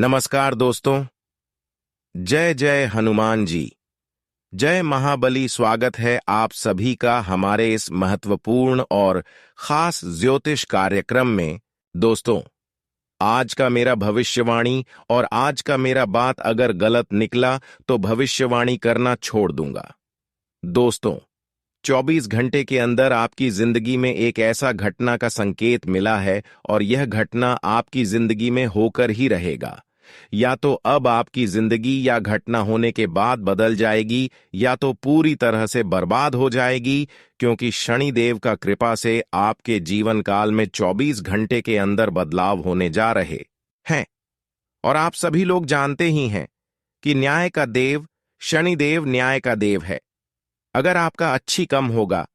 नमस्कार दोस्तों। जय जय हनुमान जी। जय महाबली। स्वागत है आप सभी का हमारे इस महत्वपूर्ण और खास ज्योतिष कार्यक्रम में। दोस्तों, आज का मेरा भविष्यवाणी और आज का मेरा बात अगर गलत निकला तो भविष्यवाणी करना छोड़ दूंगा। दोस्तों, 24 घंटे के अंदर आपकी जिंदगी में एक ऐसा घटना का संकेत मिला है और यह घटना आपकी जिंदगी में होकर ही रहेगा। या तो अब आपकी जिंदगी या घटना होने के बाद बदल जाएगी या तो पूरी तरह से बर्बाद हो जाएगी, क्योंकि शनिदेव का कृपा से आपके जीवन काल में 24 घंटे के अंदर बदलाव होने जा रहे हैं। और आप सभी लोग जानते ही हैं कि न्याय का देव शनिदेव न्याय का देव है। अगर आपका अच्छी कम होगा,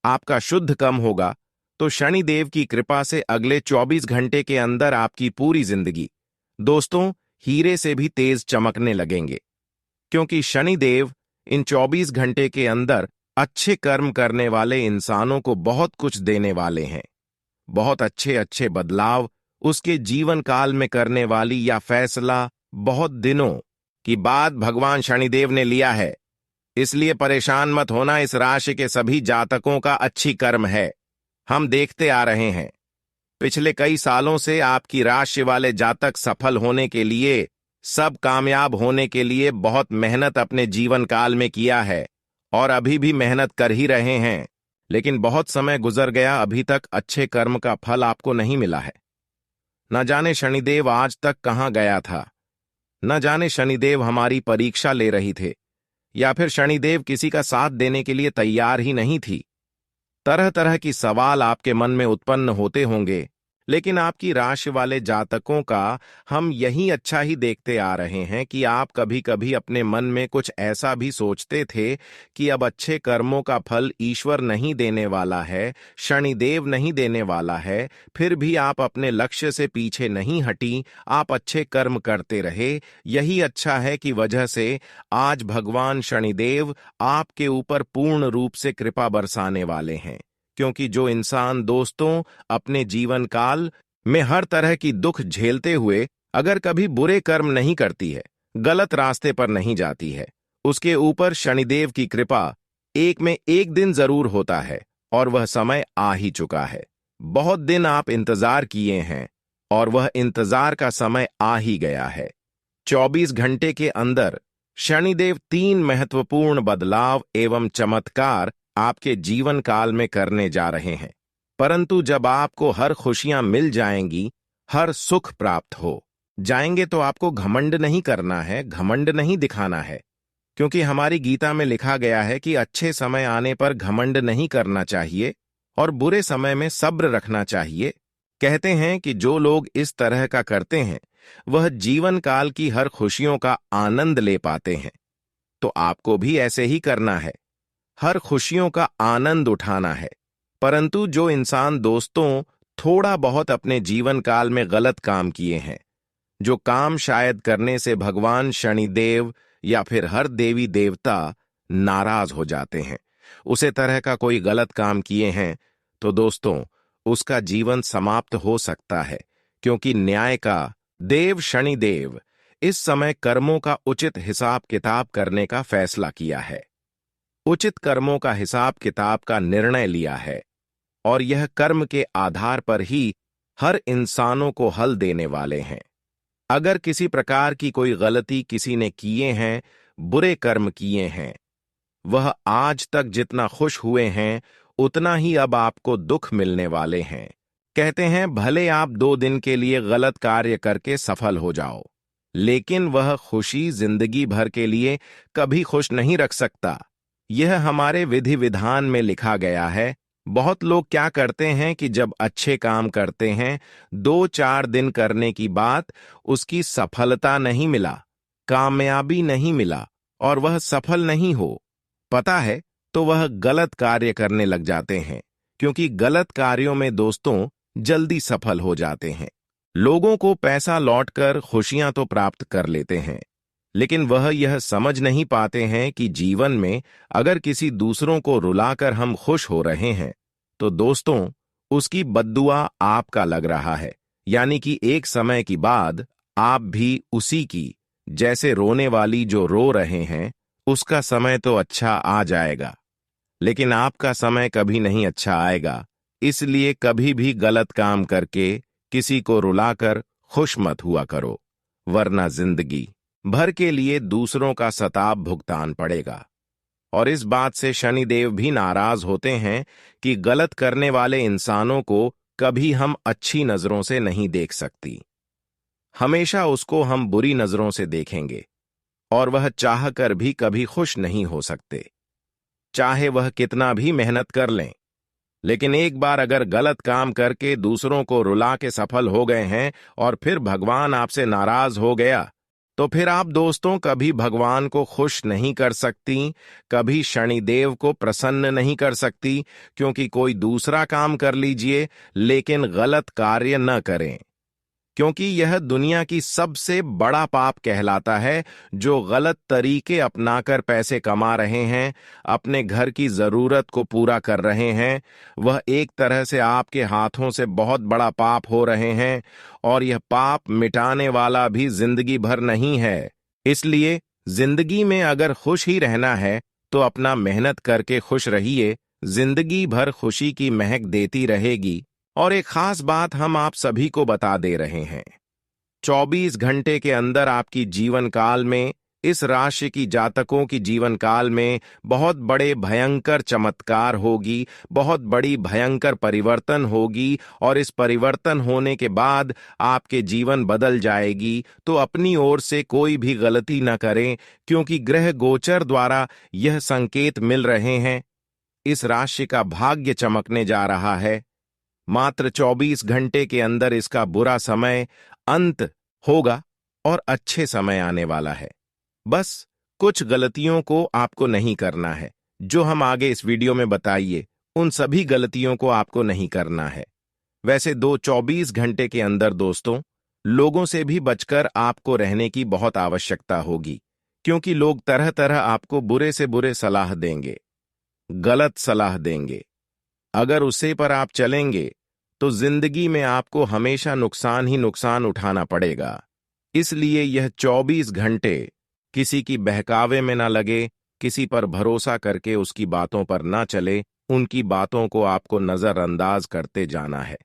आपका शुद्ध कम होगा, तो शनिदेव की कृपा से अगले 24 घंटे के अंदर आपकी पूरी जिंदगी दोस्तों हीरे से भी तेज चमकने लगेंगे, क्योंकि शनिदेव इन 24 घंटे के अंदर अच्छे कर्म करने वाले इंसानों को बहुत कुछ देने वाले हैं। बहुत अच्छे अच्छे बदलाव उसके जीवन काल में करने वाली या फैसला बहुत दिनों की बाद भगवान शनिदेव ने लिया है। इसलिए परेशान मत होना, इस राशि के सभी जातकों का अच्छी कर्म है। हम देखते आ रहे हैं पिछले कई सालों से आपकी राशि वाले जातक सफल होने के लिए, सब कामयाब होने के लिए बहुत मेहनत अपने जीवन काल में किया है और अभी भी मेहनत कर ही रहे हैं। लेकिन बहुत समय गुजर गया, अभी तक अच्छे कर्म का फल आपको नहीं मिला है। न जाने शनिदेव आज तक कहां गया था, न जाने शनिदेव हमारी परीक्षा ले रही थे या फिर शनिदेव किसी का साथ देने के लिए तैयार ही नहीं थी। तरह तरह की सवाल आपके मन में उत्पन्न होते होंगे, लेकिन आपकी राशि वाले जातकों का हम यही अच्छा ही देखते आ रहे हैं कि आप कभी कभी अपने मन में कुछ ऐसा भी सोचते थे कि अब अच्छे कर्मों का फल ईश्वर नहीं देने वाला है, शनिदेव नहीं देने वाला है, फिर भी आप अपने लक्ष्य से पीछे नहीं हटी, आप अच्छे कर्म करते रहे। यही अच्छा है कि वजह से आज भगवान शनिदेव आपके ऊपर पूर्ण रूप से कृपा बरसाने वाले हैं। क्योंकि जो इंसान दोस्तों अपने जीवन काल में हर तरह की दुख झेलते हुए अगर कभी बुरे कर्म नहीं करती है, गलत रास्ते पर नहीं जाती है, उसके ऊपर शनिदेव की कृपा एक में एक दिन जरूर होता है और वह समय आ ही चुका है। बहुत दिन आप इंतजार किए हैं और वह इंतजार का समय आ ही गया है। 24 घंटे के अंदर शनिदेव 3 महत्वपूर्ण बदलाव एवं चमत्कार आपके जीवन काल में करने जा रहे हैं। परंतु जब आपको हर खुशियां मिल जाएंगी, हर सुख प्राप्त हो जाएंगे, तो आपको घमंड नहीं करना है, घमंड नहीं दिखाना है। क्योंकि हमारी गीता में लिखा गया है कि अच्छे समय आने पर घमंड नहीं करना चाहिए और बुरे समय में सब्र रखना चाहिए। कहते हैं कि जो लोग इस तरह का करते हैं वह जीवन काल की हर खुशियों का आनंद ले पाते हैं। तो आपको भी ऐसे ही करना है, हर खुशियों का आनंद उठाना है। परंतु जो इंसान दोस्तों थोड़ा बहुत अपने जीवन काल में गलत काम किए हैं, जो काम शायद करने से भगवान शनिदेव या फिर हर देवी देवता नाराज हो जाते हैं, उसे तरह का कोई गलत काम किए हैं, तो दोस्तों उसका जीवन समाप्त हो सकता है। क्योंकि न्याय का देव शनिदेव इस समय कर्मों का उचित हिसाब किताब करने का फैसला किया है, उचित कर्मों का हिसाब किताब का निर्णय लिया है और यह कर्म के आधार पर ही हर इंसानों को हल देने वाले हैं। अगर किसी प्रकार की कोई गलती किसी ने किए हैं, बुरे कर्म किए हैं, वह आज तक जितना खुश हुए हैं उतना ही अब आपको दुख मिलने वाले हैं। कहते हैं भले आप 2 दिन के लिए गलत कार्य करके सफल हो जाओ, लेकिन वह खुशी जिंदगी भर के लिए कभी खुश नहीं रख सकता। यह हमारे विधि विधान में लिखा गया है। बहुत लोग क्या करते हैं कि जब अच्छे काम करते हैं, 2-4 दिन करने की बात उसकी सफलता नहीं मिला, कामयाबी नहीं मिला और वह सफल नहीं हो पता है, तो वह गलत कार्य करने लग जाते हैं। क्योंकि गलत कार्यों में दोस्तों जल्दी सफल हो जाते हैं। लोगों को पैसा लौटकर खुशियां तो प्राप्त कर लेते हैं, लेकिन वह यह समझ नहीं पाते हैं कि जीवन में अगर किसी दूसरों को रुलाकर हम खुश हो रहे हैं, तो दोस्तों उसकी बद्दुआ आपका लग रहा है। यानी कि एक समय की बाद आप भी उसी की, जैसे रोने वाली जो रो रहे हैं, उसका समय तो अच्छा आ जाएगा, लेकिन आपका समय कभी नहीं अच्छा आएगा। इसलिए कभी भी गलत काम करके किसी को रुलाकर खुश मत हुआ करो, वरना जिंदगी भर के लिए दूसरों का सताब भुगतान पड़ेगा। और इस बात से शनिदेव भी नाराज होते हैं कि गलत करने वाले इंसानों को कभी हम अच्छी नजरों से नहीं देख सकती, हमेशा उसको हम बुरी नजरों से देखेंगे, और वह चाहकर भी कभी खुश नहीं हो सकते, चाहे वह कितना भी मेहनत कर लें। लेकिन एक बार अगर गलत काम करके दूसरों को रुला के सफल हो गए हैं और फिर भगवान आपसे नाराज हो गया, तो फिर आप दोस्तों कभी भगवान को खुश नहीं कर सकती, कभी शनिदेव को प्रसन्न नहीं कर सकती, क्योंकि कोई दूसरा काम कर लीजिए लेकिन गलत कार्य न करें, क्योंकि यह दुनिया की सबसे बड़ा पाप कहलाता है। जो गलत तरीके अपनाकर पैसे कमा रहे हैं, अपने घर की जरूरत को पूरा कर रहे हैं, वह एक तरह से आपके हाथों से बहुत बड़ा पाप हो रहे हैं, और यह पाप मिटाने वाला भी जिंदगी भर नहीं है। इसलिए जिंदगी में अगर खुश ही रहना है तो अपना मेहनत करके खुश रहिए, जिंदगी भर खुशी की महक देती रहेगी। और एक खास बात हम आप सभी को बता दे रहे हैं, 24 घंटे के अंदर आपकी जीवन काल में, इस राशि की जातकों की जीवन काल में बहुत बड़े भयंकर चमत्कार होगी, बहुत बड़ी भयंकर परिवर्तन होगी, और इस परिवर्तन होने के बाद आपके जीवन बदल जाएगी। तो अपनी ओर से कोई भी गलती न करें, क्योंकि ग्रह गोचर द्वारा यह संकेत मिल रहे हैं, इस राशि का भाग्य चमकने जा रहा है। मात्र 24 घंटे के अंदर इसका बुरा समय अंत होगा और अच्छे समय आने वाला है। बस कुछ गलतियों को आपको नहीं करना है, जो हम आगे इस वीडियो में बताइए उन सभी गलतियों को आपको नहीं करना है। वैसे 24 घंटे के अंदर दोस्तों, लोगों से भी बचकर आपको रहने की बहुत आवश्यकता होगी, क्योंकि लोग तरह तरह आपको बुरे से बुरे सलाह देंगे, गलत सलाह देंगे। अगर उसे पर आप चलेंगे तो जिंदगी में आपको हमेशा नुकसान ही नुकसान उठाना पड़ेगा। इसलिए यह 24 घंटे किसी की बहकावे में ना लगे, किसी पर भरोसा करके उसकी बातों पर ना चले, उनकी बातों को आपको नजरअंदाज करते जाना है।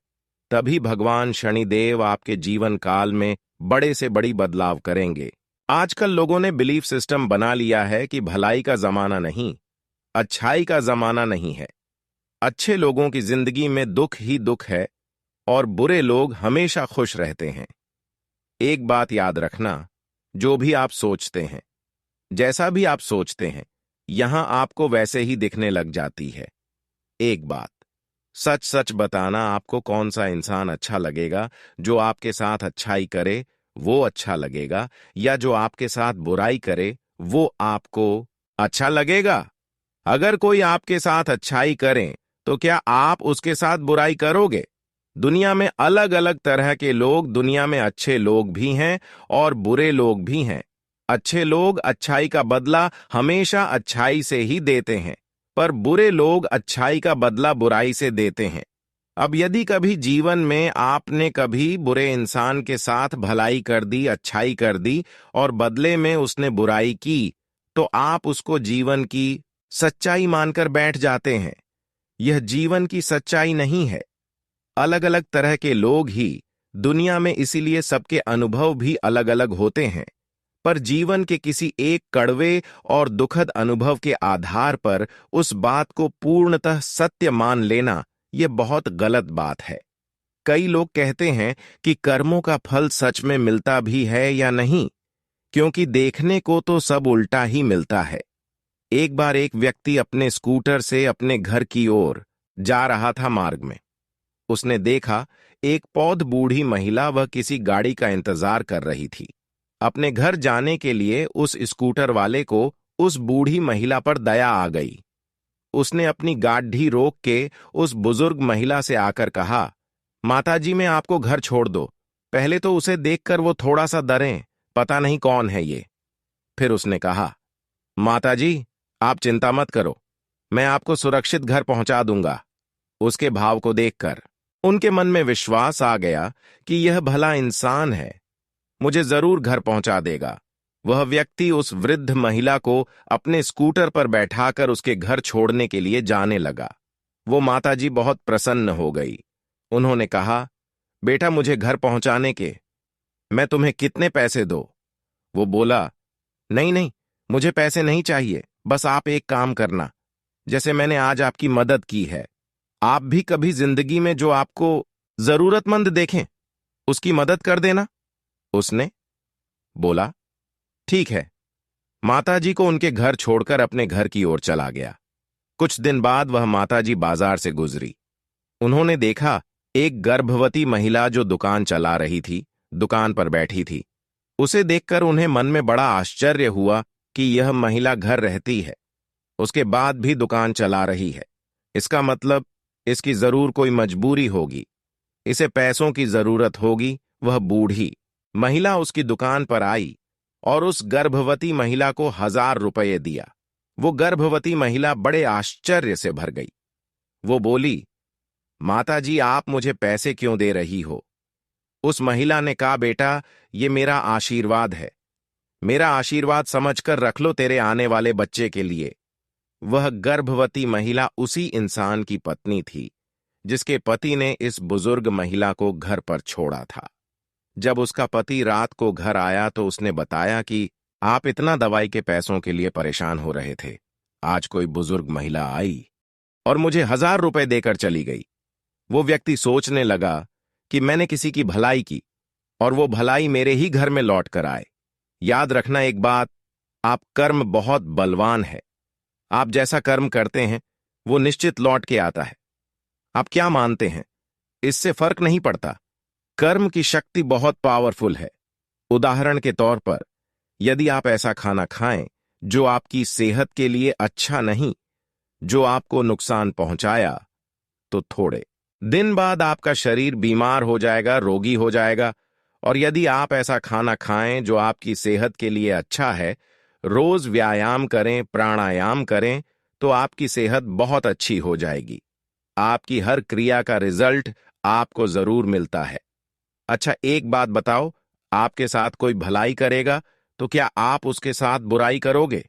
तभी भगवान शनिदेव आपके जीवन काल में बड़े से बड़ी बदलाव करेंगे। आजकल लोगों ने बिलीफ सिस्टम बना लिया है कि भलाई का जमाना नहीं, अच्छाई का जमाना नहीं है। अच्छे लोगों की जिंदगी में दुख ही दुख है और बुरे लोग हमेशा खुश रहते हैं। एक बात याद रखना, जो भी आप सोचते हैं, जैसा भी आप सोचते हैं, यहां आपको वैसे ही दिखने लग जाती है। एक बात सच सच बताना, आपको कौन सा इंसान अच्छा लगेगा? जो आपके साथ अच्छाई करे वो अच्छा लगेगा, या जो आपके साथ बुराई करे वो आपको अच्छा लगेगा? अगर कोई आपके साथ अच्छाई करे तो क्या आप उसके साथ बुराई करोगे? दुनिया में अलग अलग तरह के लोग, दुनिया में अच्छे लोग भी हैं और बुरे लोग भी हैं। अच्छे लोग अच्छाई का बदला हमेशा अच्छाई से ही देते हैं, पर बुरे लोग अच्छाई का बदला बुराई से देते हैं। अब यदि कभी जीवन में आपने कभी बुरे इंसान के साथ भलाई कर दी, अच्छाई कर दी, और बदले में उसने बुराई की, तो आप उसको जीवन की सच्चाई मानकर बैठ जाते हैं। यह जीवन की सच्चाई नहीं है। अलग अलग तरह के लोग ही दुनिया में, इसीलिए सबके अनुभव भी अलग अलग होते हैं, पर जीवन के किसी एक कड़वे और दुखद अनुभव के आधार पर उस बात को पूर्णतः सत्य मान लेना, यह बहुत गलत बात है। कई लोग कहते हैं कि कर्मों का फल सच में मिलता भी है या नहीं, क्योंकि देखने को तो सब उल्टा ही मिलता है। एक बार एक व्यक्ति अपने स्कूटर से अपने घर की ओर जा रहा था। मार्ग में उसने देखा एक पौध बूढ़ी महिला वह किसी गाड़ी का इंतजार कर रही थी। अपने घर जाने के लिए उस स्कूटर वाले को उस बूढ़ी महिला पर दया आ गई। उसने अपनी गाड़ी रोक के उस बुजुर्ग महिला से आकर कहा, माताजी, मैं आपको घर छोड़ दो। पहले तो उसे देखकर वो थोड़ा सा डरें, पता नहीं कौन है ये। फिर उसने कहा, माताजी, आप चिंता मत करो, मैं आपको सुरक्षित घर पहुंचा दूंगा। उसके भाव को देखकर उनके मन में विश्वास आ गया कि यह भला इंसान है। मुझे जरूर घर पहुंचा देगा। वह व्यक्ति उस वृद्ध महिला को अपने स्कूटर पर बैठाकर उसके घर छोड़ने के लिए जाने लगा। वो माताजी बहुत प्रसन्न हो गई। उन्होंने कहा, बेटा मुझे घर पहुंचाने के मैं तुम्हें कितने पैसे दो? वो बोला, नहीं नहीं, मुझे पैसे नहीं चाहिए, बस आप एक काम करना, जैसे मैंने आज आपकी मदद की है, आप भी कभी जिंदगी में जो आपको जरूरतमंद देखें उसकी मदद कर देना। उसने बोला, ठीक है। माताजी को उनके घर छोड़कर अपने घर की ओर चला गया। कुछ दिन बाद वह माताजी बाजार से गुजरी। उन्होंने देखा एक गर्भवती महिला जो दुकान चला रही थी, दुकान पर बैठी थी। उसे देखकर उन्हें मन में बड़ा आश्चर्य हुआ कि यह महिला घर रहती है, उसके बाद भी दुकान चला रही है। इसका मतलब इसकी जरूर कोई मजबूरी होगी, इसे पैसों की जरूरत होगी। वह बूढ़ी महिला उसकी दुकान पर आई और उस गर्भवती महिला को 1000 रुपये दिया। वो गर्भवती महिला बड़े आश्चर्य से भर गई। वो बोली, माताजी आप मुझे पैसे क्यों दे रही हो? उस महिला ने कहा, बेटा ये मेरा आशीर्वाद है, मेरा आशीर्वाद समझकर रख लो तेरे आने वाले बच्चे के लिए। वह गर्भवती महिला उसी इंसान की पत्नी थी जिसके पति ने इस बुजुर्ग महिला को घर पर छोड़ा था। जब उसका पति रात को घर आया तो उसने बताया कि आप इतना दवाई के पैसों के लिए परेशान हो रहे थे, आज कोई बुजुर्ग महिला आई और मुझे 1000 रुपए देकर चली गई। वो व्यक्ति सोचने लगा कि मैंने किसी की भलाई की और वो भलाई मेरे ही घर में लौट कर आए। याद रखना एक बात, आप कर्म बहुत बलवान है। आप जैसा कर्म करते हैं वो निश्चित लौट के आता है। आप क्या मानते हैं इससे फर्क नहीं पड़ता। कर्म की शक्ति बहुत पावरफुल है। उदाहरण के तौर पर यदि आप ऐसा खाना खाएं जो आपकी सेहत के लिए अच्छा नहीं, जो आपको नुकसान पहुंचाया, तो थोड़े दिन बाद आपका शरीर बीमार हो जाएगा, रोगी हो जाएगा। और यदि आप ऐसा खाना खाएं जो आपकी सेहत के लिए अच्छा है, रोज व्यायाम करें, प्राणायाम करें, तो आपकी सेहत बहुत अच्छी हो जाएगी। आपकी हर क्रिया का रिजल्ट आपको जरूर मिलता है। अच्छा एक बात बताओ, आपके साथ कोई भलाई करेगा तो क्या आप उसके साथ बुराई करोगे?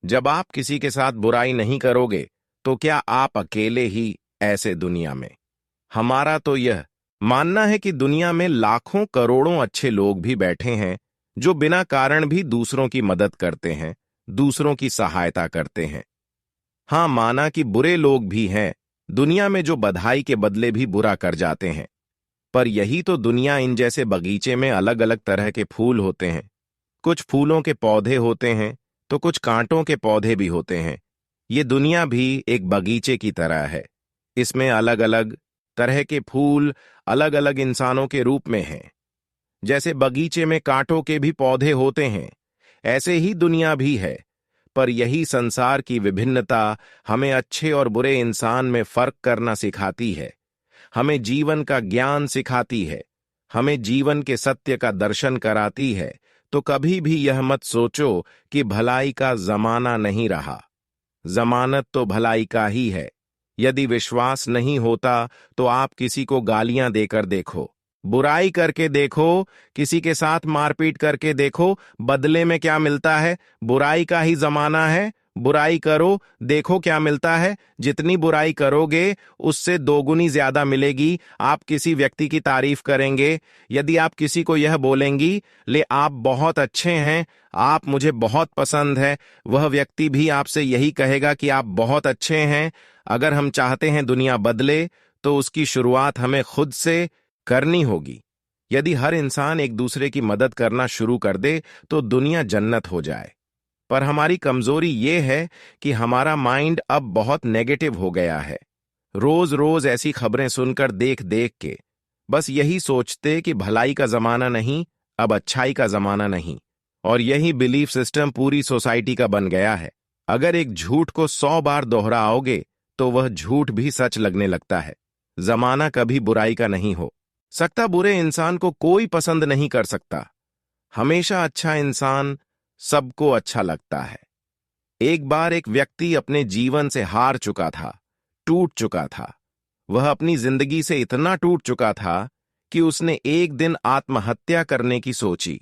जब आप किसी के साथ बुराई नहीं करोगे तो क्या आप अकेले ही ऐसे दुनिया में? हमारा तो यह मानना है कि दुनिया में लाखों करोड़ों अच्छे लोग भी बैठे हैं जो बिना कारण भी दूसरों की मदद करते हैं, दूसरों की सहायता करते हैं। हां, माना कि बुरे लोग भी हैं दुनिया में जो बधाई के बदले भी बुरा कर जाते हैं। पर यही तो दुनिया। इन जैसे बगीचे में अलग अलग तरह के फूल होते हैं। कुछ फूलों के पौधे होते हैं तो कुछ कांटों के पौधे भी होते हैं। ये दुनिया भी एक बगीचे की तरह है। इसमें अलग अलग तरह के फूल अलग अलग इंसानों के रूप में हैं। जैसे बगीचे में कांटों के भी पौधे होते हैं, ऐसे ही दुनिया भी है। पर यही संसार की विभिन्नता हमें अच्छे और बुरे इंसान में फर्क करना सिखाती है, हमें जीवन का ज्ञान सिखाती है, हमें जीवन के सत्य का दर्शन कराती है। तो कभी भी यह मत सोचो कि भलाई का जमाना नहीं रहा। जमानत तो भलाई का ही है। यदि विश्वास नहीं होता तो आप किसी को गालियां देकर देखो, बुराई करके देखो, किसी के साथ मारपीट करके देखो, बदले में क्या मिलता है? बुराई का ही जमाना है। बुराई करो, देखो क्या मिलता है। जितनी बुराई करोगे उससे दोगुनी ज्यादा मिलेगी। आप किसी व्यक्ति की तारीफ करेंगे, यदि आप किसी को यह बोलेंगी, ले आप बहुत अच्छे हैं, आप मुझे बहुत पसंद है, वह व्यक्ति भी आपसे यही कहेगा कि आप बहुत अच्छे हैं। अगर हम चाहते हैं दुनिया बदले तो उसकी शुरुआत हमें खुद से करनी होगी। यदि हर इंसान एक दूसरे की मदद करना शुरू कर दे तो दुनिया जन्नत हो जाए। पर हमारी कमजोरी ये है कि हमारा माइंड अब बहुत नेगेटिव हो गया है। रोज रोज ऐसी खबरें सुनकर देख देख के बस यही सोचते कि भलाई का जमाना नहीं, अब अच्छाई का जमाना नहीं। और यही बिलीफ सिस्टम पूरी सोसाइटी का बन गया है। अगर एक झूठ को 100 बार दोहराओगे तो वह झूठ भी सच लगने लगता है। जमाना कभी बुराई का नहीं हो सकता। बुरे इंसान को कोई पसंद नहीं कर सकता। हमेशा अच्छा इंसान सबको अच्छा लगता है। एक बार एक व्यक्ति अपने जीवन से हार चुका था, टूट चुका था। वह अपनी जिंदगी से इतना टूट चुका था कि उसने एक दिन आत्महत्या करने की सोची।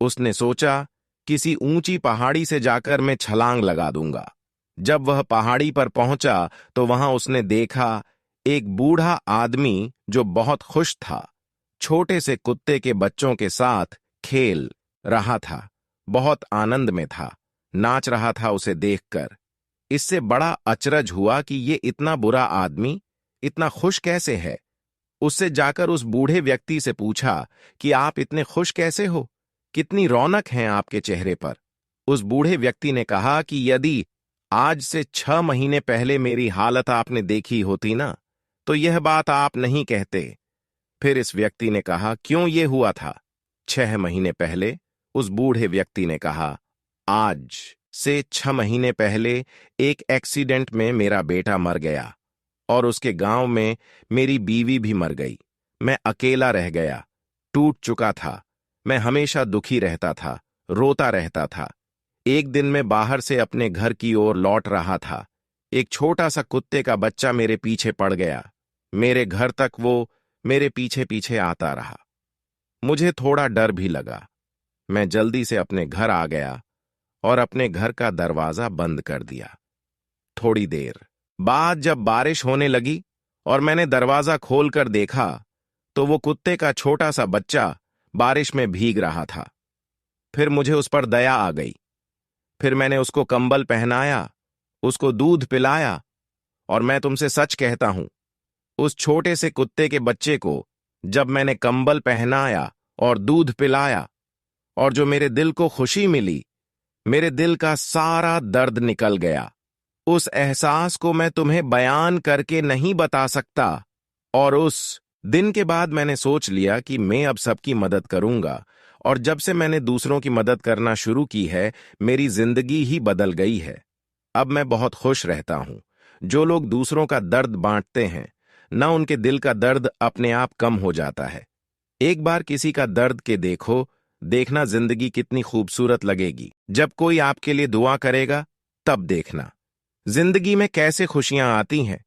उसने सोचा, किसी ऊंची पहाड़ी से जाकर मैं छलांग लगा दूंगा। जब वह पहाड़ी पर पहुंचा तो वहां उसने देखा एक बूढ़ा आदमी जो बहुत खुश था, छोटे से कुत्ते के बच्चों के साथ खेल रहा था, बहुत आनंद में था, नाच रहा था उसे देखकर। इससे बड़ा अचरज हुआ कि ये इतना बुरा आदमी इतना खुश कैसे है। उससे जाकर उस बूढ़े व्यक्ति से पूछा कि आप इतने खुश कैसे हो, कितनी रौनक है आपके चेहरे पर। उस बूढ़े व्यक्ति ने कहा कि यदि आज से 6 महीने पहले मेरी हालत आपने देखी होती ना, तो यह बात आप नहीं कहते। फिर इस व्यक्ति ने कहा, क्यों ये हुआ था? 6 महीने पहले? उस बूढ़े व्यक्ति ने कहा, आज से 6 महीने पहले एक एक्सीडेंट में मेरा बेटा मर गया और उसके गांव में मेरी बीवी भी मर गई। मैं अकेला रह गया, टूट चुका था। मैं हमेशा दुखी रहता था, रोता रहता था। एक दिन मैं बाहर से अपने घर की ओर लौट रहा था। एक छोटा सा कुत्ते का बच्चा मेरे पीछे पड़ गया। मेरे घर तक वो मेरे पीछे पीछे आता रहा। मुझे थोड़ा डर भी लगा। मैं जल्दी से अपने घर आ गया और अपने घर का दरवाजा बंद कर दिया। थोड़ी देर बाद जब बारिश होने लगी और मैंने दरवाजा खोलकर देखा तो वो कुत्ते का छोटा सा बच्चा बारिश में भीग रहा था। फिर मुझे उस पर दया आ गई। फिर मैंने उसको कंबल पहनाया, उसको दूध पिलाया, और मैं तुमसे सच कहता हूं, उस छोटे से कुत्ते के बच्चे को जब मैंने कंबल पहनाया और दूध पिलाया और जो मेरे दिल को खुशी मिली, मेरे दिल का सारा दर्द निकल गया। उस एहसास को मैं तुम्हें बयान करके नहीं बता सकता। और उस दिन के बाद मैंने सोच लिया कि मैं अब सबकी मदद करूंगा, और जब से मैंने दूसरों की मदद करना शुरू की है, मेरी जिंदगी ही बदल गई है। अब मैं बहुत खुश रहता हूं। जो लोग दूसरों का दर्द बांटते हैं, न उनके दिल का दर्द अपने आप कम हो जाता है। एक बार किसी का दर्द के देखना जिंदगी कितनी खूबसूरत लगेगी। जब कोई आपके लिए दुआ करेगा, तब देखना जिंदगी में कैसे खुशियां आती हैं।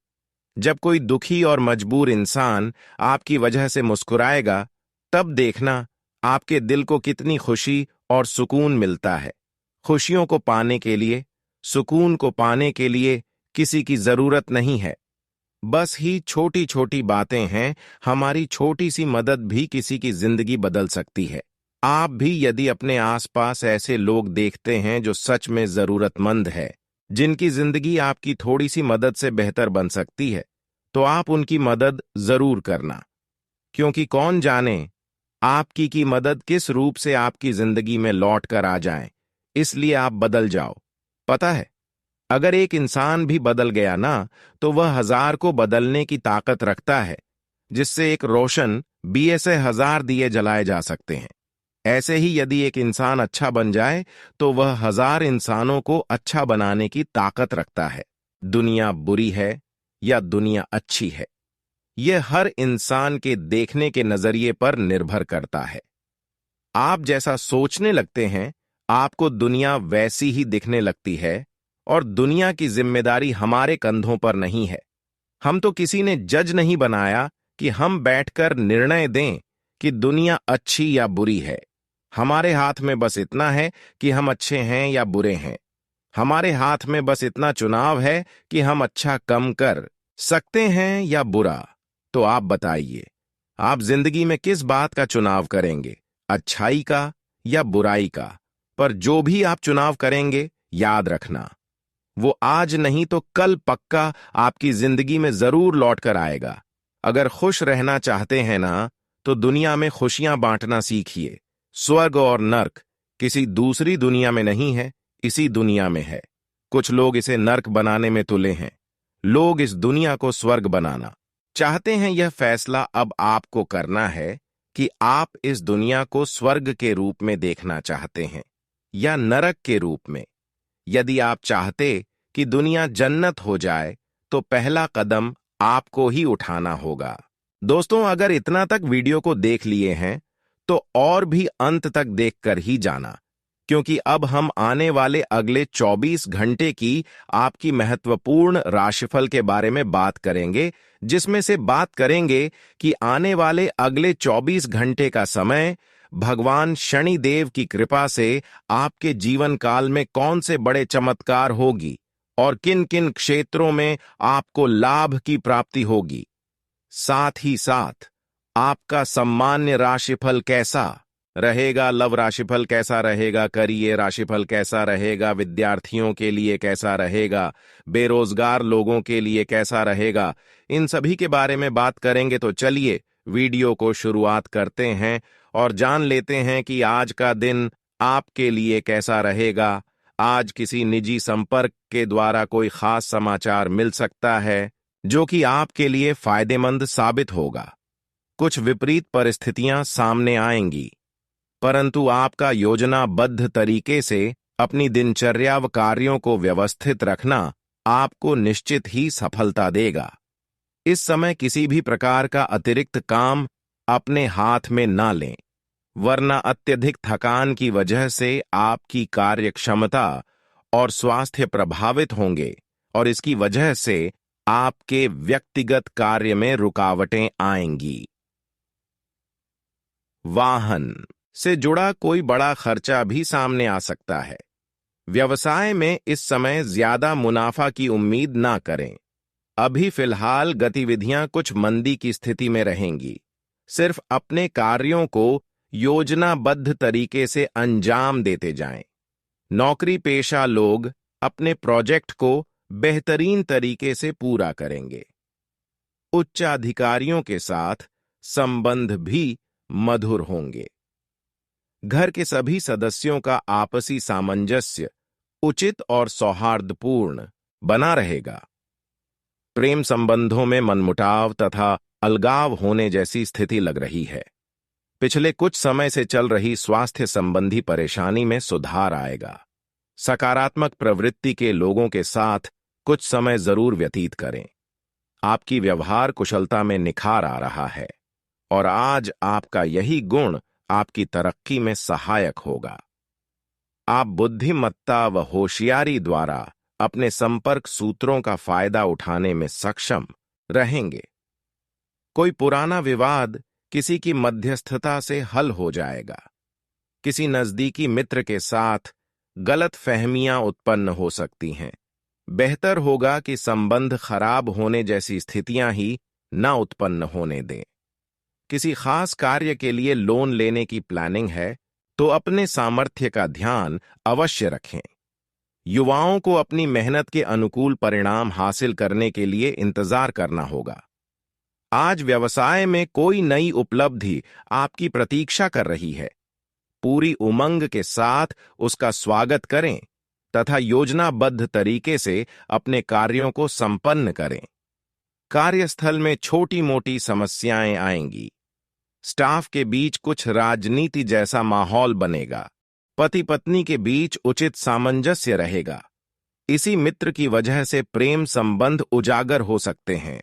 जब कोई दुखी और मजबूर इंसान आपकी वजह से मुस्कुराएगा, तब देखना आपके दिल को कितनी खुशी और सुकून मिलता है। खुशियों को पाने के लिए, सुकून को पाने के लिए किसी की जरूरत नहीं है। बस ही छोटी छोटी बातें हैं। हमारी छोटी सी मदद भी किसी की जिंदगी बदल सकती है। आप भी यदि अपने आसपास ऐसे लोग देखते हैं जो सच में जरूरतमंद है, जिनकी जिंदगी आपकी थोड़ी सी मदद से बेहतर बन सकती है, तो आप उनकी मदद जरूर करना। क्योंकि कौन जाने आपकी की मदद किस रूप से आपकी जिंदगी में लौट कर आ जाए। इसलिए आप बदल जाओ। पता है, अगर एक इंसान भी बदल गया ना, तो वह 1000 को बदलने की ताकत रखता है, जिससे एक रोशन दिए से 1000 दिए जलाए जा सकते हैं। ऐसे ही यदि एक इंसान अच्छा बन जाए, तो वह 1000 इंसानों को अच्छा बनाने की ताकत रखता है। दुनिया बुरी है या दुनिया अच्छी है, यह हर इंसान के देखने के नजरिए पर निर्भर करता है। आप जैसा सोचने लगते हैं, आपको दुनिया वैसी ही दिखने लगती है, और दुनिया की जिम्मेदारी हमारे कंधों पर नहीं है। हम तो किसी ने जज नहीं बनाया कि हम बैठकर निर्णय दें कि दुनिया अच्छी या बुरी है। हमारे हाथ में बस इतना है कि हम अच्छे हैं या बुरे हैं। हमारे हाथ में बस इतना चुनाव है कि हम अच्छा कम कर सकते हैं या बुरा। तो आप बताइए, आप जिंदगी में किस बात का चुनाव करेंगे, अच्छाई का या बुराई का? पर जो भी आप चुनाव करेंगे, याद रखना, वो आज नहीं तो कल पक्का आपकी जिंदगी में जरूर लौट कर आएगा। अगर खुश रहना चाहते हैं ना, तो दुनिया में खुशियां बांटना सीखिए। स्वर्ग और नर्क किसी दूसरी दुनिया में नहीं है, इसी दुनिया में है। कुछ लोग इसे नर्क बनाने में तुले हैं। लोग इस दुनिया को स्वर्ग बनाना चाहते हैं। यह फैसला अब आपको करना है कि आप इस दुनिया को स्वर्ग के रूप में देखना चाहते हैं या नरक के रूप में। यदि आप चाहते कि दुनिया जन्नत हो जाए, तो पहला कदम आपको ही उठाना होगा। दोस्तों, अगर इतना तक वीडियो को देख लिए हैं, तो और भी अंत तक देखकर ही जाना, क्योंकि अब हम आने वाले अगले 24 घंटे की आपकी महत्वपूर्ण राशिफल के बारे में बात करेंगे, जिसमें से बात करेंगे कि आने वाले अगले 24 घंटे का समय भगवान शनि देव की कृपा से आपके जीवन काल में कौन से बड़े चमत्कार होगी और किन किन क्षेत्रों में आपको लाभ की प्राप्ति होगी। साथ ही साथ आपका सामान्य राशिफल कैसा रहेगा, लव राशिफल कैसा रहेगा, करियर राशिफल कैसा रहेगा, विद्यार्थियों के लिए कैसा रहेगा, बेरोजगार लोगों के लिए कैसा रहेगा, इन सभी के बारे में बात करेंगे। तो चलिए वीडियो को शुरुआत करते हैं और जान लेते हैं कि आज का दिन आपके लिए कैसा रहेगा। आज किसी निजी संपर्क के द्वारा कोई खास समाचार मिल सकता है जो कि आपके लिए फायदेमंद साबित होगा। कुछ विपरीत परिस्थितियां सामने आएंगी, परंतु आपका योजनाबद्ध तरीके से अपनी दिनचर्या व कार्यों को व्यवस्थित रखना आपको निश्चित ही सफलता देगा। इस समय किसी भी प्रकार का अतिरिक्त काम अपने हाथ में ना लें, वरना अत्यधिक थकान की वजह से आपकी कार्य क्षमता और स्वास्थ्य प्रभावित होंगे और इसकी वजह से आपके व्यक्तिगत कार्य में रुकावटें आएंगी। वाहन से जुड़ा कोई बड़ा खर्चा भी सामने आ सकता है। व्यवसाय में इस समय ज्यादा मुनाफा की उम्मीद ना करें। अभी फिलहाल गतिविधियां कुछ मंदी की स्थिति में रहेंगी। सिर्फ अपने कार्यों को योजनाबद्ध तरीके से अंजाम देते जाएं। नौकरी पेशा लोग अपने प्रोजेक्ट को बेहतरीन तरीके से पूरा करेंगे। उच्चाधिकारियों के साथ संबंध भी मधुर होंगे। घर के सभी सदस्यों का आपसी सामंजस्य उचित और सौहार्दपूर्ण बना रहेगा। प्रेम संबंधों में मनमुटाव तथा अलगाव होने जैसी स्थिति लग रही है। पिछले कुछ समय से चल रही स्वास्थ्य संबंधी परेशानी में सुधार आएगा। सकारात्मक प्रवृत्ति के लोगों के साथ कुछ समय जरूर व्यतीत करें। आपकी व्यवहार कुशलता में निखार आ रहा है और आज आपका यही गुण आपकी तरक्की में सहायक होगा। आप बुद्धिमत्ता व होशियारी द्वारा अपने संपर्क सूत्रों का फायदा उठाने में सक्षम रहेंगे। कोई पुराना विवाद किसी की मध्यस्थता से हल हो जाएगा। किसी नजदीकी मित्र के साथ गलत फहमियां उत्पन्न हो सकती हैं। बेहतर होगा कि संबंध खराब होने जैसी स्थितियां ही न उत्पन्न होने दें। किसी खास कार्य के लिए लोन लेने की प्लानिंग है तो अपने सामर्थ्य का ध्यान अवश्य रखें। युवाओं को अपनी मेहनत के अनुकूल परिणाम हासिल करने के लिए इंतजार करना होगा। आज व्यवसाय में कोई नई उपलब्धि आपकी प्रतीक्षा कर रही है। पूरी उमंग के साथ उसका स्वागत करें तथा योजनाबद्ध तरीके से अपने कार्यों को संपन्न करें। कार्यस्थल में छोटी मोटी समस्याएं आएंगी। स्टाफ के बीच कुछ राजनीति जैसा माहौल बनेगा। पति पत्नी के बीच उचित सामंजस्य रहेगा। इसी मित्र की वजह से प्रेम संबंध उजागर हो सकते हैं।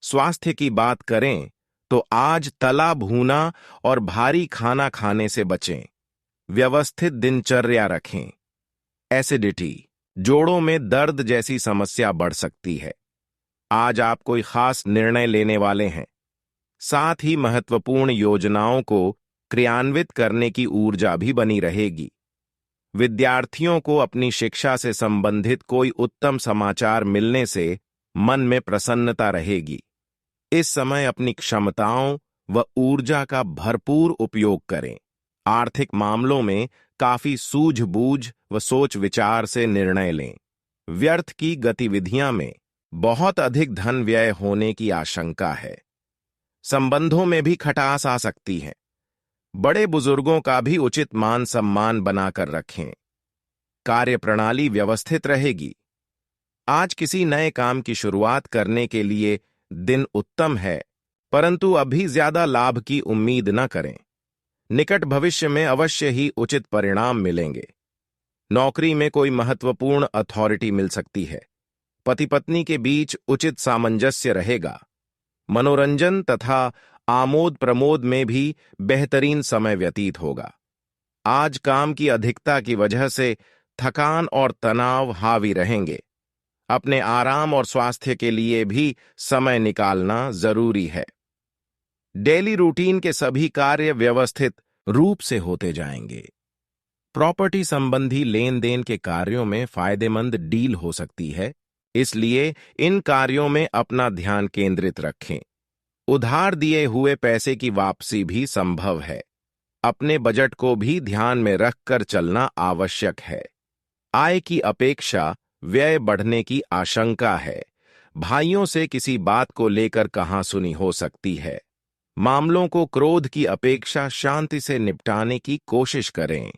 स्वास्थ्य की बात करें तो आज तला भूना और भारी खाना खाने से बचें। व्यवस्थित दिनचर्या रखें। एसिडिटी, जोड़ों में दर्द जैसी समस्या बढ़ सकती है। आज आप कोई खास निर्णय लेने वाले हैं। साथ ही महत्वपूर्ण योजनाओं को क्रियान्वित करने की ऊर्जा भी बनी रहेगी। विद्यार्थियों को अपनी शिक्षा से संबंधित कोई उत्तम समाचार मिलने से मन में प्रसन्नता रहेगी। इस समय अपनी क्षमताओं व ऊर्जा का भरपूर उपयोग करें। आर्थिक मामलों में काफी सूझबूझ व सोच विचार से निर्णय लें। व्यर्थ की गतिविधियां में बहुत अधिक धन व्यय होने की आशंका है। संबंधों में भी खटास आ सकती है। बड़े बुजुर्गों का भी उचित मान सम्मान बनाकर रखें। कार्य प्रणाली व्यवस्थित रहेगी। आज किसी नए काम की शुरुआत करने के लिए दिन उत्तम है, परंतु अभी ज्यादा लाभ की उम्मीद न करें। निकट भविष्य में अवश्य ही उचित परिणाम मिलेंगे। नौकरी में कोई महत्वपूर्ण अथॉरिटी मिल सकती है। पति पत्नी के बीच उचित सामंजस्य रहेगा। मनोरंजन तथा आमोद प्रमोद में भी बेहतरीन समय व्यतीत होगा। आज काम की अधिकता की वजह से थकान और तनाव हावी रहेंगे। अपने आराम और स्वास्थ्य के लिए भी समय निकालना जरूरी है। डेली रूटीन के सभी कार्य व्यवस्थित रूप से होते जाएंगे। प्रॉपर्टी संबंधी लेन देन के कार्यों में फायदेमंद डील हो सकती है, इसलिए इन कार्यों में अपना ध्यान केंद्रित रखें। उधार दिए हुए पैसे की वापसी भी संभव है। अपने बजट को भी ध्यान में रखकर चलना आवश्यक है। आय की अपेक्षा व्यय बढ़ने की आशंका है। भाइयों से किसी बात को लेकर कहासुनी हो सकती है। मामलों को क्रोध की अपेक्षा शांति से निपटाने की कोशिश करें।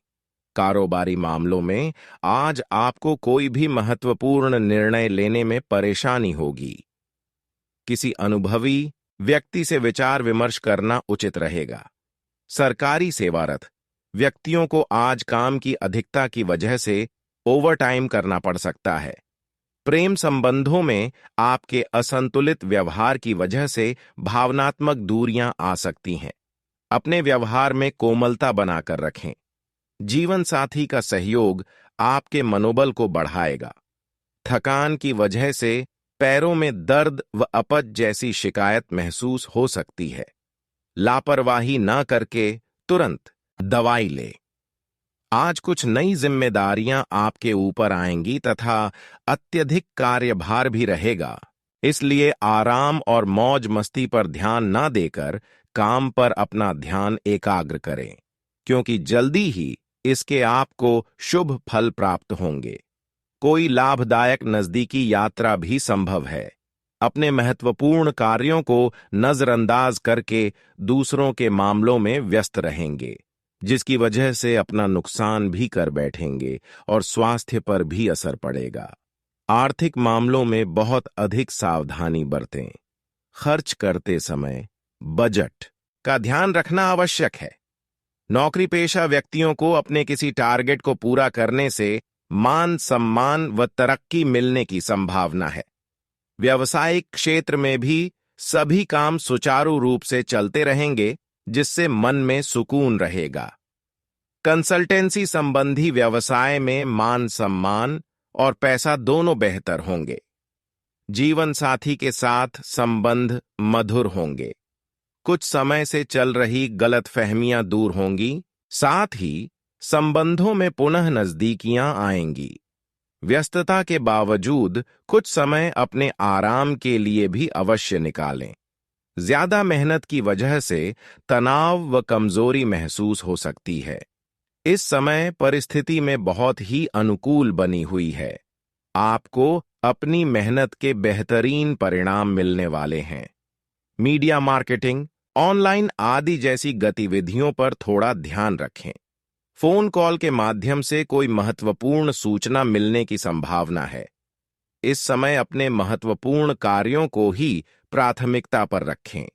कारोबारी मामलों में आज आपको कोई भी महत्वपूर्ण निर्णय लेने में परेशानी होगी। किसी अनुभवी व्यक्ति से विचार विमर्श करना उचित रहेगा। सरकारी सेवारत व्यक्तियों को आज काम की अधिकता की वजह से ओवरटाइम करना पड़ सकता है। प्रेम संबंधों में आपके असंतुलित व्यवहार की वजह से भावनात्मक दूरियां आ सकती हैं। अपने व्यवहार में कोमलता बनाकर रखें। जीवन साथी का सहयोग आपके मनोबल को बढ़ाएगा। थकान की वजह से पैरों में दर्द व अपच जैसी शिकायत महसूस हो सकती है। लापरवाही न करके तुरंत दवाई ले। आज कुछ नई जिम्मेदारियां आपके ऊपर आएंगी तथा अत्यधिक कार्यभार भी रहेगा, इसलिए आराम और मौज मस्ती पर ध्यान न देकर काम पर अपना ध्यान एकाग्र करें, क्योंकि जल्दी ही इसके आपको शुभ फल प्राप्त होंगे। कोई लाभदायक नजदीकी यात्रा भी संभव है। अपने महत्वपूर्ण कार्यों को नजरअंदाज करके दूसरों के मामलों में व्यस्त रहेंगे, जिसकी वजह से अपना नुकसान भी कर बैठेंगे और स्वास्थ्य पर भी असर पड़ेगा। आर्थिक मामलों में बहुत अधिक सावधानी बरतें। खर्च करते समय बजट का ध्यान रखना आवश्यक है। नौकरी पेशा व्यक्तियों को अपने किसी टारगेट को पूरा करने से मान सम्मान व तरक्की मिलने की संभावना है। व्यावसायिक क्षेत्र में भी सभी काम सुचारू रूप से चलते रहेंगे, जिससे मन में सुकून रहेगा। कंसल्टेंसी संबंधी व्यवसाय में मान सम्मान और पैसा दोनों बेहतर होंगे। जीवन साथी के साथ संबंध मधुर होंगे। कुछ समय से चल रही गलतफहमियां दूर होंगी, साथ ही संबंधों में पुनः नजदीकियां आएंगी। व्यस्तता के बावजूद कुछ समय अपने आराम के लिए भी अवश्य निकालें। ज्यादा मेहनत की वजह से तनाव व कमजोरी महसूस हो सकती है। इस समय परिस्थिति में बहुत ही अनुकूल बनी हुई है। आपको अपनी मेहनत के बेहतरीन परिणाम मिलने वाले हैं। मीडिया मार्केटिंग, ऑनलाइन आदि जैसी गतिविधियों पर थोड़ा ध्यान रखें। फोन कॉल के माध्यम से कोई महत्वपूर्ण सूचना मिलने की संभावना है। इस समय अपने महत्वपूर्ण कार्यों को ही प्राथमिकता पर रखें,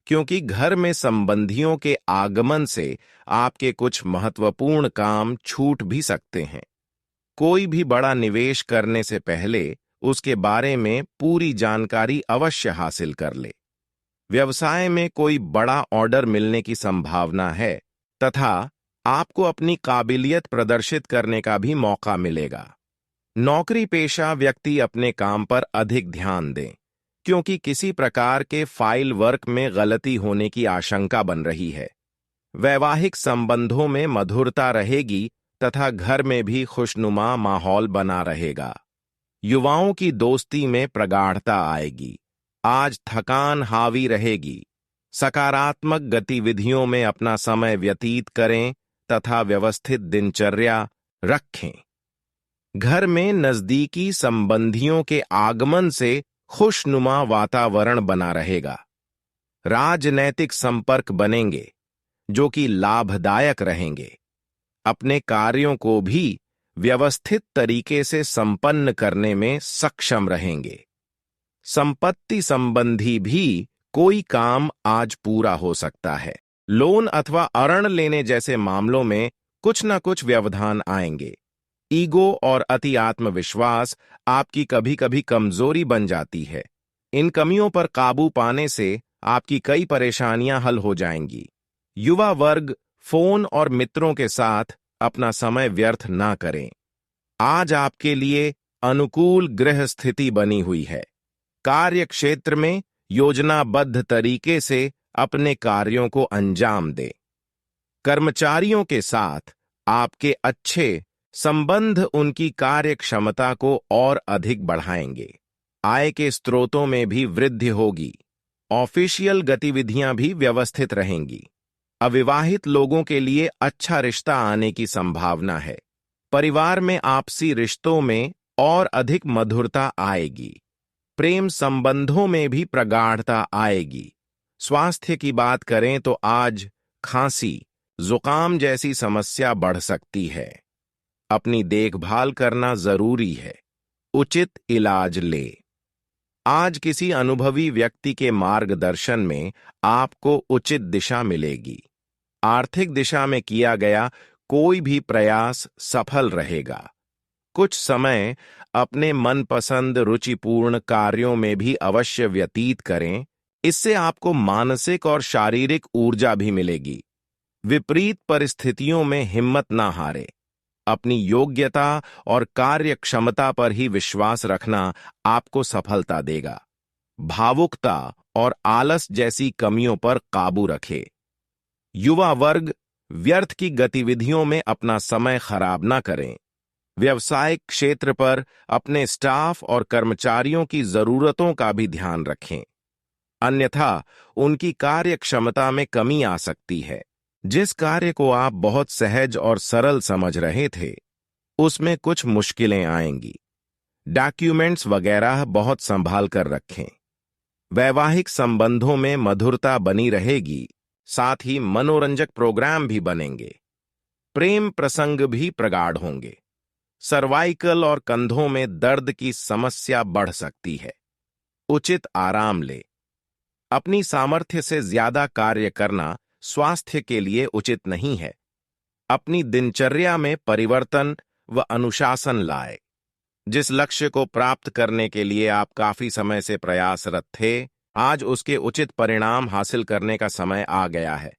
क्योंकि घर में संबंधियों के आगमन से आपके कुछ महत्वपूर्ण काम छूट भी सकते हैं। कोई भी बड़ा निवेश करने से पहले उसके बारे में पूरी जानकारी अवश्य हासिल कर ले। व्यवसाय में कोई बड़ा ऑर्डर मिलने की संभावना है तथा आपको अपनी काबिलियत प्रदर्शित करने का भी मौका मिलेगा। नौकरी पेशा व्यक्ति अपने काम पर अधिक ध्यान दें, क्योंकि किसी प्रकार के फाइल वर्क में गलती होने की आशंका बन रही है। वैवाहिक संबंधों में मधुरता रहेगी तथा घर में भी खुशनुमा माहौल बना रहेगा। युवाओं की दोस्ती में प्रगाढ़ता आएगी। आज थकान हावी रहेगी। सकारात्मक गतिविधियों में अपना समय व्यतीत करें तथा व्यवस्थित दिनचर्या रखें। घर में नजदीकी संबंधियों के आगमन से खुशनुमा वातावरण बना रहेगा। राजनैतिक संपर्क बनेंगे, जो कि लाभदायक रहेंगे। अपने कार्यों को भी व्यवस्थित तरीके से संपन्न करने में सक्षम रहेंगे। संपत्ति संबंधी भी कोई काम आज पूरा हो सकता है। लोन अथवा ऋण लेने जैसे मामलों में कुछ न कुछ व्यवधान आएंगे। ईगो और अति आत्मविश्वास आपकी कभी कभी कमजोरी बन जाती है। इन कमियों पर काबू पाने से आपकी कई परेशानियां हल हो जाएंगी। युवा वर्ग फोन और मित्रों के साथ अपना समय व्यर्थ ना करें। आज आपके लिए अनुकूल गृह स्थिति बनी हुई है। कार्य क्षेत्र में योजनाबद्ध तरीके से अपने कार्यों को अंजाम दें। कर्मचारियों के साथ आपके अच्छे संबंध उनकी कार्य क्षमता को और अधिक बढ़ाएंगे। आय के स्रोतों में भी वृद्धि होगी। ऑफिशियल गतिविधियां भी व्यवस्थित रहेंगी। अविवाहित लोगों के लिए अच्छा रिश्ता आने की संभावना है। परिवार में आपसी रिश्तों में और अधिक मधुरता आएगी। प्रेम संबंधों में भी प्रगाढ़ता आएगी। स्वास्थ्य की बात करें तो आज खांसी, जुकाम जैसी समस्या बढ़ सकती है। अपनी देखभाल करना जरूरी है। उचित इलाज ले। आज किसी अनुभवी व्यक्ति के मार्गदर्शन में आपको उचित दिशा मिलेगी। आर्थिक दिशा में किया गया कोई भी प्रयास सफल रहेगा। कुछ समय अपने मनपसंद रुचिपूर्ण कार्यों में भी अवश्य व्यतीत करें। इससे आपको मानसिक और शारीरिक ऊर्जा भी मिलेगी। विपरीत परिस्थितियों में हिम्मत ना हारे। अपनी योग्यता और कार्य क्षमता पर ही विश्वास रखना आपको सफलता देगा। भावुकता और आलस जैसी कमियों पर काबू रखे। युवा वर्ग व्यर्थ की गतिविधियों में अपना समय खराब ना करें। व्यवसायिक क्षेत्र पर अपने स्टाफ और कर्मचारियों की जरूरतों का भी ध्यान रखें, अन्यथा उनकी कार्य क्षमता में कमी आ सकती है। जिस कार्य को आप बहुत सहज और सरल समझ रहे थे, उसमें कुछ मुश्किलें आएंगी। डॉक्यूमेंट्स वगैरह बहुत संभाल कर रखें। वैवाहिक संबंधों में मधुरता बनी रहेगी, साथ ही मनोरंजक प्रोग्राम भी बनेंगे। प्रेम प्रसंग भी प्रगाढ़ होंगे। सर्वाइकल और कंधों में दर्द की समस्या बढ़ सकती है। उचित आराम ले। अपनी सामर्थ्य से ज्यादा कार्य करना स्वास्थ्य के लिए उचित नहीं है। अपनी दिनचर्या में परिवर्तन व अनुशासन लाए। जिस लक्ष्य को प्राप्त करने के लिए आप काफी समय से प्रयासरत थे, आज उसके उचित परिणाम हासिल करने का समय आ गया है।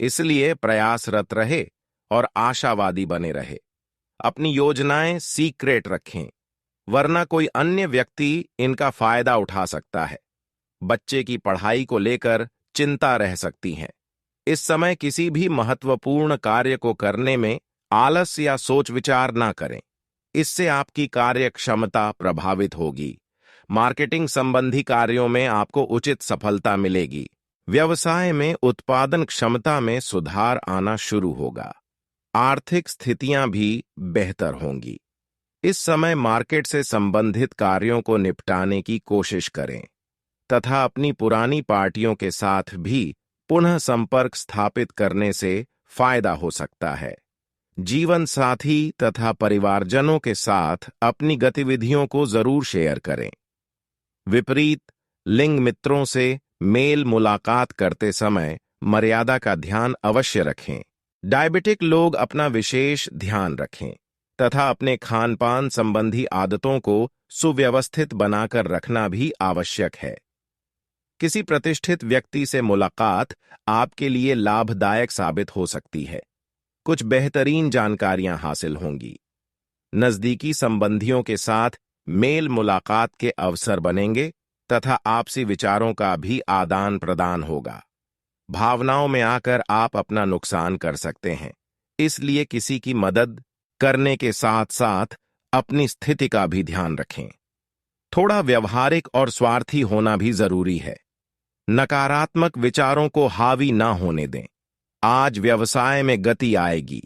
इसलिए प्रयासरत रहे और आशावादी बने रहे। अपनी योजनाएं सीक्रेट रखें, वरना कोई अन्य व्यक्ति इनका फायदा उठा सकता है। बच्चे की पढ़ाई को लेकर चिंता रह सकती है। इस समय किसी भी महत्वपूर्ण कार्य को करने में आलस या सोच विचार ना करें। इससे आपकी कार्य क्षमता प्रभावित होगी। मार्केटिंग संबंधी कार्यों में आपको उचित सफलता मिलेगी। व्यवसाय में उत्पादन क्षमता में सुधार आना शुरू होगा। आर्थिक स्थितियां भी बेहतर होंगी। इस समय मार्केट से संबंधित कार्यों को निपटाने की कोशिश करें तथा अपनी पुरानी पार्टियों के साथ भी पुनः संपर्क स्थापित करने से फायदा हो सकता है। जीवन साथी तथा परिवारजनों के साथ अपनी गतिविधियों को जरूर शेयर करें। विपरीत लिंग मित्रों से मेल मुलाकात करते समय मर्यादा का ध्यान अवश्य रखें। डायबिटिक लोग अपना विशेष ध्यान रखें तथा अपने खान-पान संबंधी आदतों को सुव्यवस्थित बनाकर रखना भी आवश्यक है। किसी प्रतिष्ठित व्यक्ति से मुलाकात आपके लिए लाभदायक साबित हो सकती है। कुछ बेहतरीन जानकारियां हासिल होंगी। नजदीकी संबंधियों के साथ मेल मुलाकात के अवसर बनेंगे तथा आपसी विचारों का भी आदान प्रदान होगा। भावनाओं में आकर आप अपना नुकसान कर सकते हैं, इसलिए किसी की मदद करने के साथ साथ अपनी स्थिति का भी ध्यान रखें। थोड़ा व्यवहारिक और स्वार्थी होना भी जरूरी है। नकारात्मक विचारों को हावी ना होने दें। आज व्यवसाय में गति आएगी।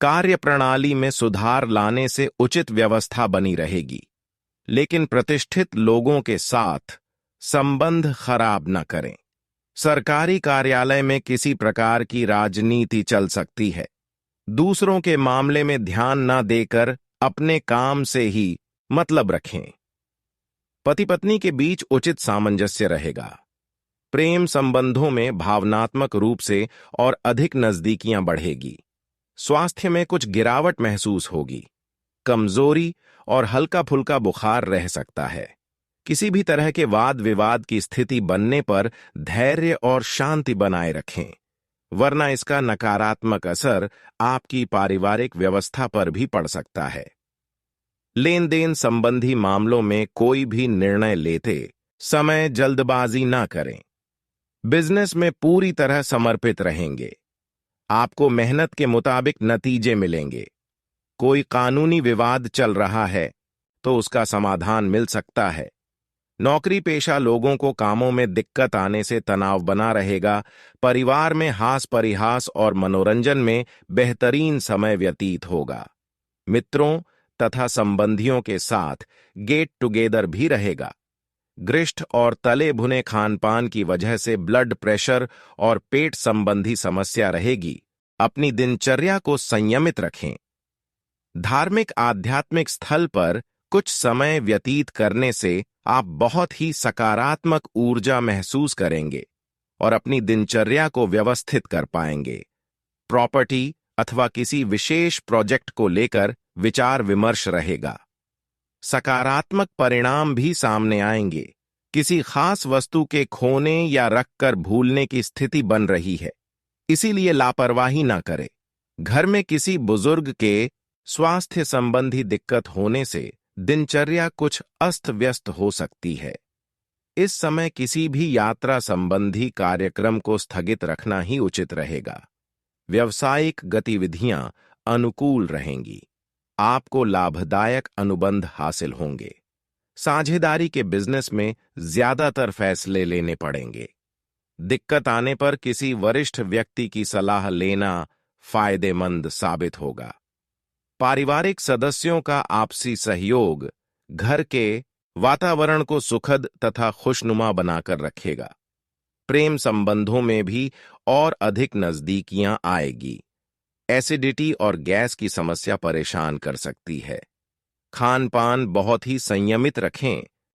कार्य प्रणाली में सुधार लाने से उचित व्यवस्था बनी रहेगी, लेकिन प्रतिष्ठित लोगों के साथ संबंध खराब न करें। सरकारी कार्यालय में किसी प्रकार की राजनीति चल सकती है। दूसरों के मामले में ध्यान न देकर अपने काम से ही मतलब रखें। पति पत्नी के बीच उचित सामंजस्य रहेगा। प्रेम संबंधों में भावनात्मक रूप से और अधिक नजदीकियां बढ़ेगी। स्वास्थ्य में कुछ गिरावट महसूस होगी। कमजोरी और हल्का फुल्का बुखार रह सकता है। किसी भी तरह के वाद विवाद की स्थिति बनने पर धैर्य और शांति बनाए रखें। वरना इसका नकारात्मक असर आपकी पारिवारिक व्यवस्था पर भी पड़ सकता है। लेन देन संबंधी मामलों में कोई भी निर्णय लेते समय जल्दबाजी ना करें। बिजनेस में पूरी तरह समर्पित रहेंगे। आपको मेहनत के मुताबिक नतीजे मिलेंगे। कोई कानूनी विवाद चल रहा है तो उसका समाधान मिल सकता है। नौकरी पेशा लोगों को कामों में दिक्कत आने से तनाव बना रहेगा। परिवार में हास परिहास और मनोरंजन में बेहतरीन समय व्यतीत होगा। मित्रों तथा संबंधियों के साथ गेट टुगेदर भी रहेगा। ग्रिष्ट और तले भुने खानपान की वजह से ब्लड प्रेशर और पेट संबंधी समस्या रहेगी। अपनी दिनचर्या को संयमित रखें। धार्मिक आध्यात्मिक स्थल पर कुछ समय व्यतीत करने से आप बहुत ही सकारात्मक ऊर्जा महसूस करेंगे और अपनी दिनचर्या को व्यवस्थित कर पाएंगे। प्रॉपर्टी अथवा किसी विशेष प्रोजेक्ट को लेकर विचार विमर्श रहेगा। सकारात्मक परिणाम भी सामने आएंगे। किसी खास वस्तु के खोने या रखकर भूलने की स्थिति बन रही है, इसीलिए लापरवाही ना करें। घर में किसी बुजुर्ग के स्वास्थ्य संबंधी दिक्कत होने से दिनचर्या कुछ अस्त व्यस्त हो सकती है। इस समय किसी भी यात्रा संबंधी कार्यक्रम को स्थगित रखना ही उचित रहेगा। व्यावसायिक गतिविधियां अनुकूल रहेंगी। आपको लाभदायक अनुबंध हासिल होंगे। साझेदारी के बिजनेस में ज्यादातर फैसले लेने पड़ेंगे। दिक्कत आने पर किसी वरिष्ठ व्यक्ति की सलाह लेना फायदेमंद साबित होगा। पारिवारिक सदस्यों का आपसी सहयोग घर के वातावरण को सुखद तथा खुशनुमा बनाकर रखेगा। प्रेम संबंधों में भी और अधिक नजदीकियां आएगी। एसिडिटी और गैस की समस्या परेशान कर सकती है। खान पान बहुत ही संयमित रखें